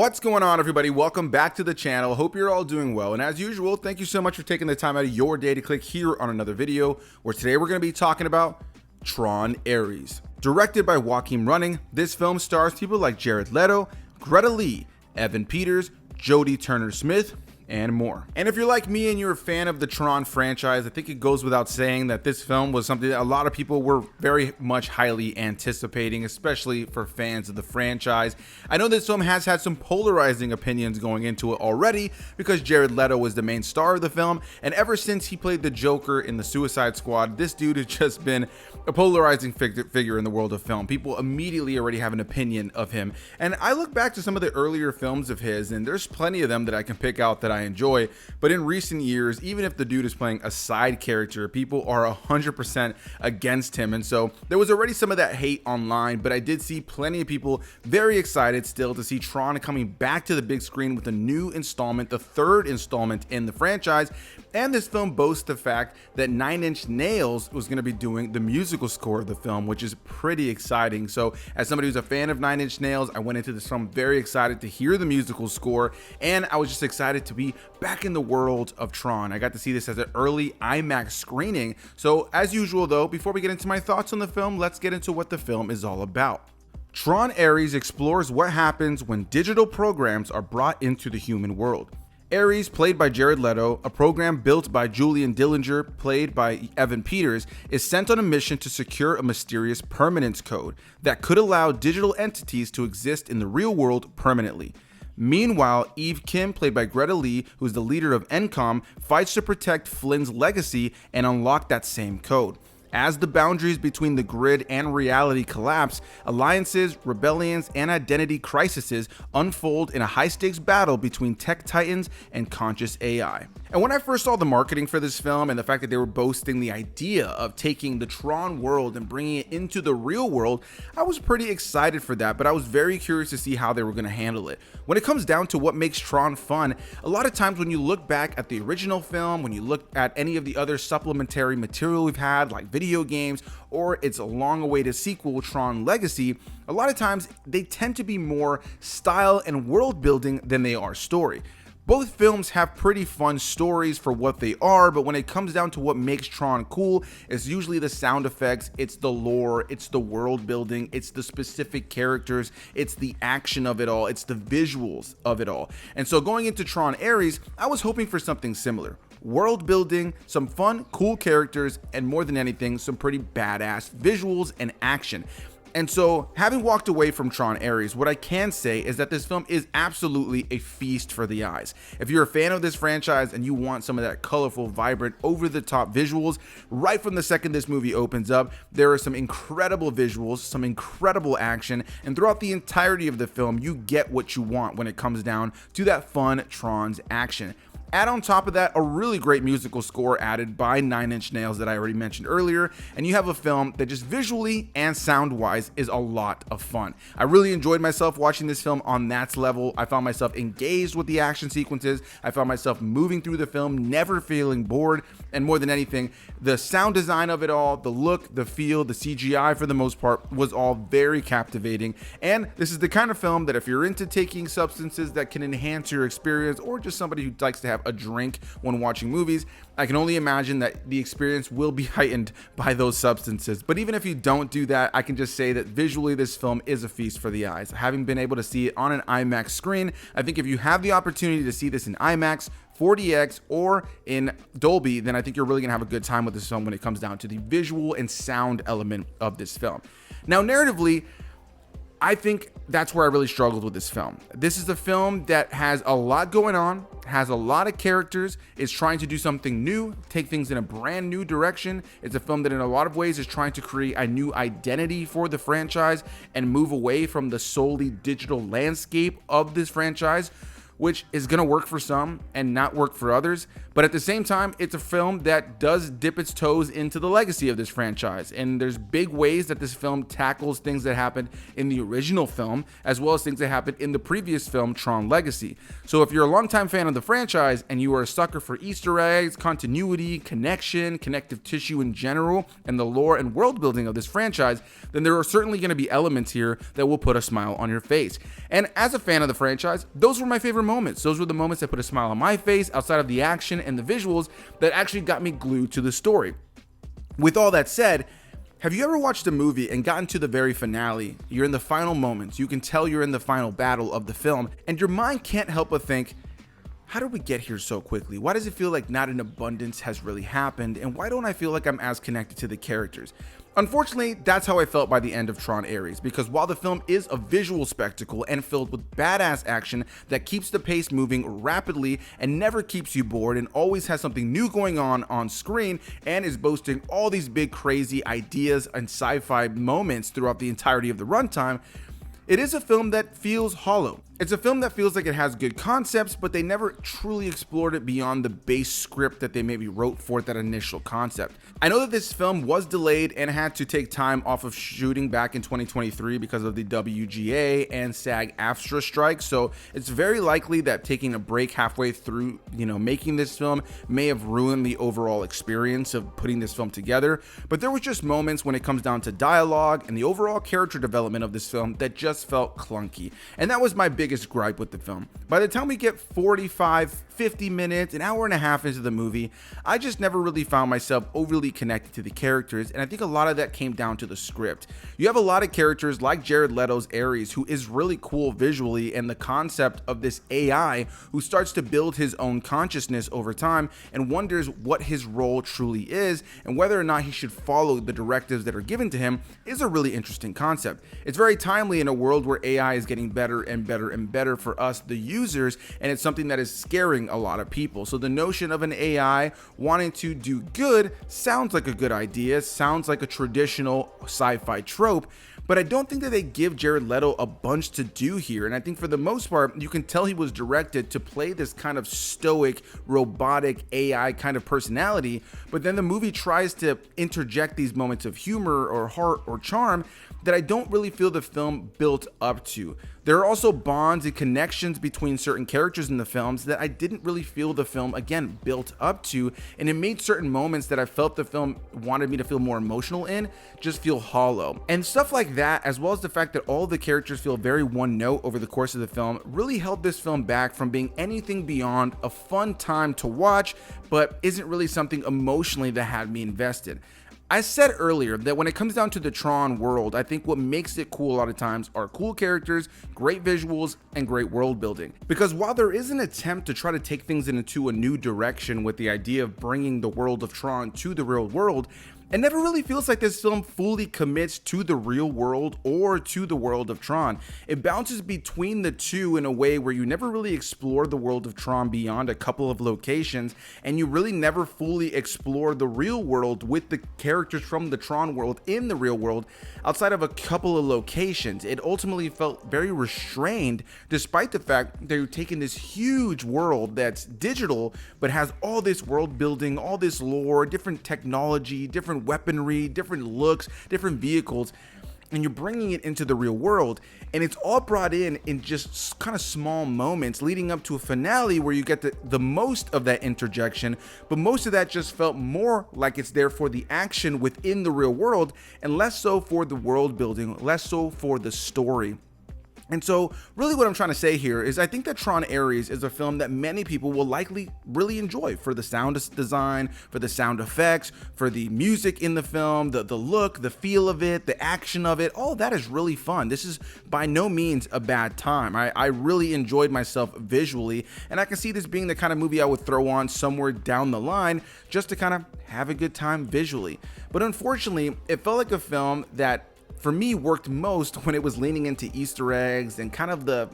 What's going on, everybody? Welcome back to the channel. Hope you're all doing well. And as usual, thank you so much for taking the time out of your day to click here on another video, where today we're going to be talking about TronAres. Directed by Joachim Rønning, this film stars people like Jared Leto, Greta Lee, Evan Peters, Jodie Turner-Smith, and more. And if you're like me and you're a fan of the Tron franchise, I think it goes without saying that this film was something that a lot of people were very much highly anticipating, especially for fans of the franchise. I know this film has had some polarizing opinions going into it already because Jared Leto was the main star of the film, and ever since he played the Joker in the Suicide Squad, this dude has just been a polarizing figure in the world of film. People immediately already have an opinion of him, and I look back to some of the earlier films of his, and there's plenty of them that I can pick out that I enjoy, but in recent years, even if the dude is playing a side character, people are 100% against him. And so there was already some of that hate online, but I did see plenty of people very excited still to see Tron coming back to the big screen with a new installment, the third installment in the franchise. And this film boasts the fact that 9 Inch Nails was going to be doing the musical score of the film, which is pretty exciting. So as somebody who's a fan of 9 Inch Nails, I went into this film very excited to hear the musical score, and I was just excited to be back in the world of Tron. I got to see this as an early IMAX screening. So as usual though, before we get into my thoughts on the film, let's get into what the film is all about. TronAres explores what happens when digital programs are brought into the human world. Ares, played by Jared Leto, a program built by Julian Dillinger, played by Evan Peters, is sent on a mission to secure a mysterious permanence code that could allow digital entities to exist in the real world permanently. Meanwhile, Eve Kim, played by Greta Lee, who is the leader of NCOM, fights to protect Flynn's legacy and unlock that same code. As the boundaries between the grid and reality collapse, alliances, rebellions, and identity crises unfold in a high-stakes battle between tech titans and conscious AI. And when I first saw the marketing for this film and the fact that they were boasting the idea of taking the Tron world and bringing it into the real world, I was pretty excited for that, but I was very curious to see how they were going to handle it. When it comes down to what makes Tron fun, a lot of times when you look back at the original film, when you look at any of the other supplementary material we've had, like video games, or its long-awaited sequel, Tron Legacy, a lot of times they tend to be more style and world building than they are story. Both films have pretty fun stories for what they are, but when it comes down to what makes Tron cool, it's usually the sound effects, it's the lore, it's the world building, it's the specific characters, it's the action of it all, it's the visuals of it all. And so going into TronAres, I was hoping for something similar. World building, some fun, cool characters, and more than anything, some pretty badass visuals and action. And so, having walked away from TronAres, what I can say is that this film is absolutely a feast for the eyes. If you're a fan of this franchise and you want some of that colorful, vibrant, over-the-top visuals, right from the second this movie opens up, there are some incredible visuals, some incredible action, and throughout the entirety of the film, you get what you want when it comes down to that fun Tron's action. Add on top of that a really great musical score added by 9 Inch Nails that I already mentioned earlier, and you have a film that just visually and sound-wise is a lot of fun. I really enjoyed myself watching this film on that level. I found myself engaged with the action sequences. I found myself moving through the film, never feeling bored, and more than anything, the sound design of it all, the look, the feel, the CGI for the most part was all very captivating. And this is the kind of film that if you're into taking substances that can enhance your experience, or just somebody who likes to have a drink when watching movies, I can only imagine that the experience will be heightened by those substances. But even if you don't do that, I can just say that visually this film is a feast for the eyes. Having been able to see it on an IMAX screen, I think if you have the opportunity to see this in IMAX, 4DX, or in Dolby, then I think you're really gonna have a good time with this film when it comes down to the visual and sound element of this film. Now, narratively, I think that's where I really struggled with this film. This is a film that has a lot going on, has a lot of characters, is trying to do something new, take things in a brand new direction. It's a film that in a lot of ways is trying to create a new identity for the franchise and move away from the solely digital landscape of this franchise, which is going to work for some and not work for others. But at the same time, it's a film that does dip its toes into the legacy of this franchise. And there's big ways that this film tackles things that happened in the original film, as well as things that happened in the previous film, Tron Legacy. So if you're a longtime fan of the franchise and you are a sucker for Easter eggs, continuity, connection, connective tissue in general, and the lore and world building of this franchise, then there are certainly going to be elements here that will put a smile on your face. And as a fan of the franchise, those were my favorite moments. Those were the moments that put a smile on my face outside of the action and the visuals that actually got me glued to the story. With all that said, have you ever watched a movie and gotten to the very finale? You're in the final moments. You can tell you're in the final battle of the film, and your mind can't help but think, how did we get here so quickly? Why does it feel like not an abundance has really happened? And why don't I feel like I'm as connected to the characters? Unfortunately, that's how I felt by the end of TronAres, because while the film is a visual spectacle and filled with badass action that keeps the pace moving rapidly and never keeps you bored and always has something new going on screen and is boasting all these big crazy ideas and sci-fi moments throughout the entirety of the runtime, it is a film that feels hollow. It's a film that feels like it has good concepts, but they never truly explored it beyond the base script that they maybe wrote for that initial concept. I know that this film was delayed and had to take time off of shooting back in 2023 because of the WGA and SAG-AFTRA strike, so it's very likely that taking a break halfway through, making this film may have ruined the overall experience of putting this film together. But there was just moments when it comes down to dialogue and the overall character development of this film that just felt clunky, and that was my biggest gripe with the film. By the time we get 45, 50 minutes, an hour and a half into the movie, I just never really found myself overly connected to the characters, and I think a lot of that came down to the script. You have a lot of characters like Jared Leto's Ares, who is really cool visually, and the concept of this AI who starts to build his own consciousness over time and wonders what his role truly is and whether or not he should follow the directives that are given to him is a really interesting concept. It's very timely in a world where AI is getting better and better and better for us, the users, and it's something that is scaring a lot of people. So the notion of an AI wanting to do good sounds like a good idea, sounds like a traditional sci-fi trope, but I don't think that they give Jared Leto a bunch to do here. And I think for the most part, you can tell he was directed to play this kind of stoic, robotic AI kind of personality, but then the movie tries to interject these moments of humor or heart or charm that I don't really feel the film built up to. There are also bonds and connections between certain characters in the films that I didn't really feel the film, again, built up to, and it made certain moments that I felt the film wanted me to feel more emotional in just feel hollow. And stuff like that, as well as the fact that all the characters feel very one note over the course of the film, really held this film back from being anything beyond a fun time to watch, but isn't really something emotionally that had me invested. I said earlier that when it comes down to the Tron world, I think what makes it cool a lot of times are cool characters, great visuals, and great world building. Because while there is an attempt to try to take things into a new direction with the idea of bringing the world of Tron to the real world, it never really feels like this film fully commits to the real world or to the world of Tron. It bounces between the two in a way where you never really explore the world of Tron beyond a couple of locations, and you really never fully explore the real world with the characters from the Tron world in the real world outside of a couple of locations. It ultimately felt very restrained, despite the fact that you're taking this huge world that's digital but has all this world building, all this lore, different technology, different weaponry, different looks, different vehicles, and you're bringing it into the real world, and it's all brought in just kind of small moments leading up to a finale where you get the most of that interjection, but most of that just felt more like it's there for the action within the real world and less so for the world building, less so for the story. And so really what I'm trying to say here is I think that TronAres is a film that many people will likely really enjoy for the sound design, for the sound effects, for the music in the film, the look, the feel of it, the action of it. All of that is really fun. This is by no means a bad time. I really enjoyed myself visually, and I can see this being the kind of movie I would throw on somewhere down the line just to kind of have a good time visually. But unfortunately, it felt like a film that for me worked most when it was leaning into Easter eggs and kind of the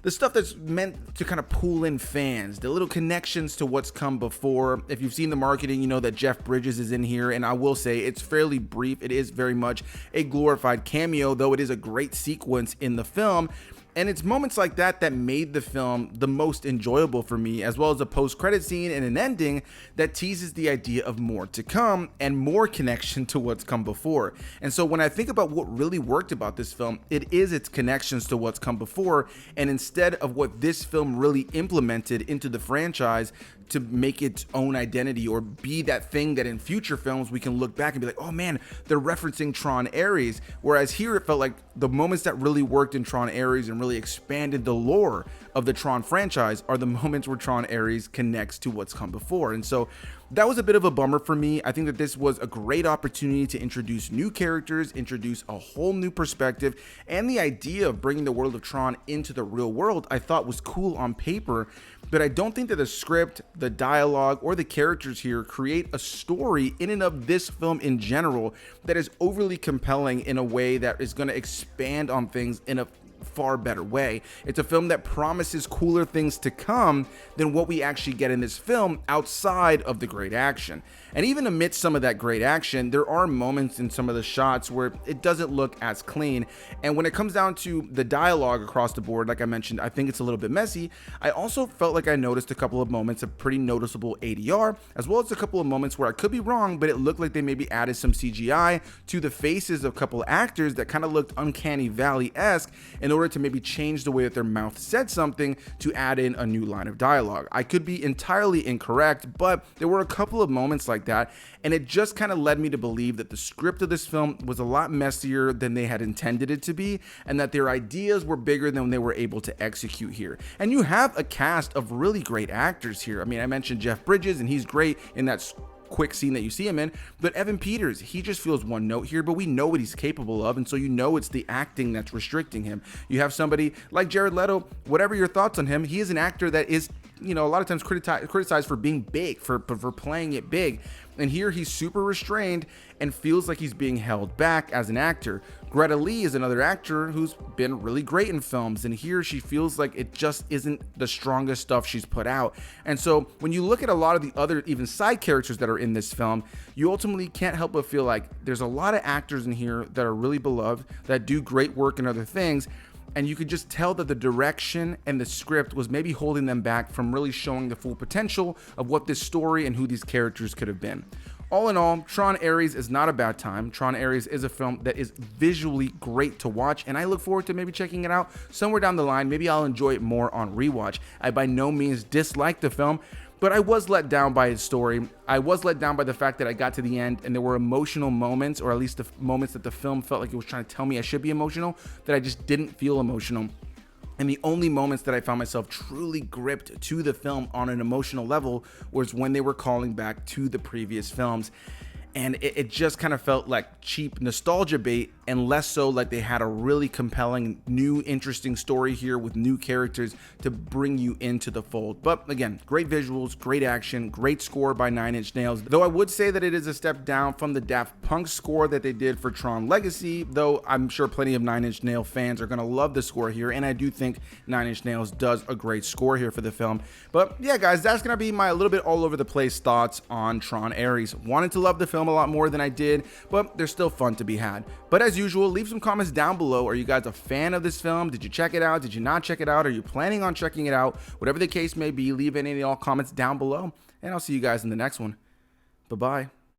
stuff that's meant to kind of pull in fans, the little connections to what's come before. If you've seen the marketing, you know that Jeff Bridges is in here, and I will say it's fairly brief. It is very much a glorified cameo, though it is a great sequence in the film. And it's moments like that that made the film the most enjoyable for me, as well as a post-credit scene and an ending that teases the idea of more to come and more connection to what's come before. And so when I think about what really worked about this film, it is its connections to what's come before, and instead of what this film really implemented into the franchise to make its own identity or be that thing that in future films we can look back and be like, oh man, they're referencing TronAres. Whereas here it felt like the moments that really worked in TronAres and really expanded the lore of the Tron franchise are the moments where TronAres connects to what's come before. And so that was a bit of a bummer for me. I think that this was a great opportunity to introduce new characters, introduce a whole new perspective, and the idea of bringing the world of Tron into the real world I thought was cool on paper, but I don't think that the script, the dialogue, or the characters here create a story in and of this film in general that is overly compelling in a way that is going to expand on things in a far better way. It's a film that promises cooler things to come than what we actually get in this film outside of the great action. And even amidst some of that great action, there are moments in some of the shots where it doesn't look as clean. And when it comes down to the dialogue across the board, like I mentioned, I think it's a little bit messy. I also felt like I noticed a couple of moments of pretty noticeable ADR, as well as a couple of moments where I could be wrong, but it looked like they maybe added some CGI to the faces of a couple of actors that kind of looked Uncanny Valley-esque in order to maybe change the way that their mouth said something to add in a new line of dialogue. I could be entirely incorrect, but there were a couple of moments like that, and it just kind of led me to believe that the script of this film was a lot messier than they had intended it to be, and that their ideas were bigger than they were able to execute here. And you have a cast of really great actors here. I mean, I mentioned Jeff Bridges, and he's great in that quick scene that you see him in, but Evan Peters, he just feels one note here, but we know what he's capable of, and so you know it's the acting that's restricting him. You have somebody like Jared Leto, whatever your thoughts on him, he is an actor that is, you know, a lot of times criticized for being big, for playing it big. And here he's super restrained and feels like he's being held back as an actor. Greta Lee is another actor who's been really great in films, and here she feels like it just isn't the strongest stuff she's put out. And so when you look at a lot of the other even side characters that are in this film, you ultimately can't help but feel like there's a lot of actors in here that are really beloved, that do great work in other things, and you could just tell that the direction and the script was maybe holding them back from really showing the full potential of what this story and who these characters could have been. All in all, TronAres is not a bad time. TronAres is a film that is visually great to watch, and I look forward to maybe checking it out somewhere down the line. Maybe I'll enjoy it more on rewatch. I by no means dislike the film, but I was let down by its story. I was let down by the fact that I got to the end and there were emotional moments, or at least the moments that the film felt like it was trying to tell me I should be emotional, that I just didn't feel emotional. And the only moments that I found myself truly gripped to the film on an emotional level was when they were calling back to the previous films. And it just kind of felt like cheap nostalgia bait, and less so like they had a really compelling, new, interesting story here with new characters to bring you into the fold. But again, great visuals, great action, great score by Nine Inch Nails. Though I would say that it is a step down from the Daft Punk score that they did for Tron Legacy, though I'm sure plenty of Nine Inch Nails fans are going to love the score here, and I do think Nine Inch Nails does a great score here for the film. But yeah, guys, that's going to be my a little bit all over the place thoughts on TronAres. Wanted to love the film a lot more than I did, but they're still fun to be had. But as usual, leave some comments down below. Are you guys a fan of this film? Did you check it out? Did you not check it out? Are you planning on checking it out? Whatever the case may be, leave any and all comments down below, and I'll see you guys in the next one. Bye-bye.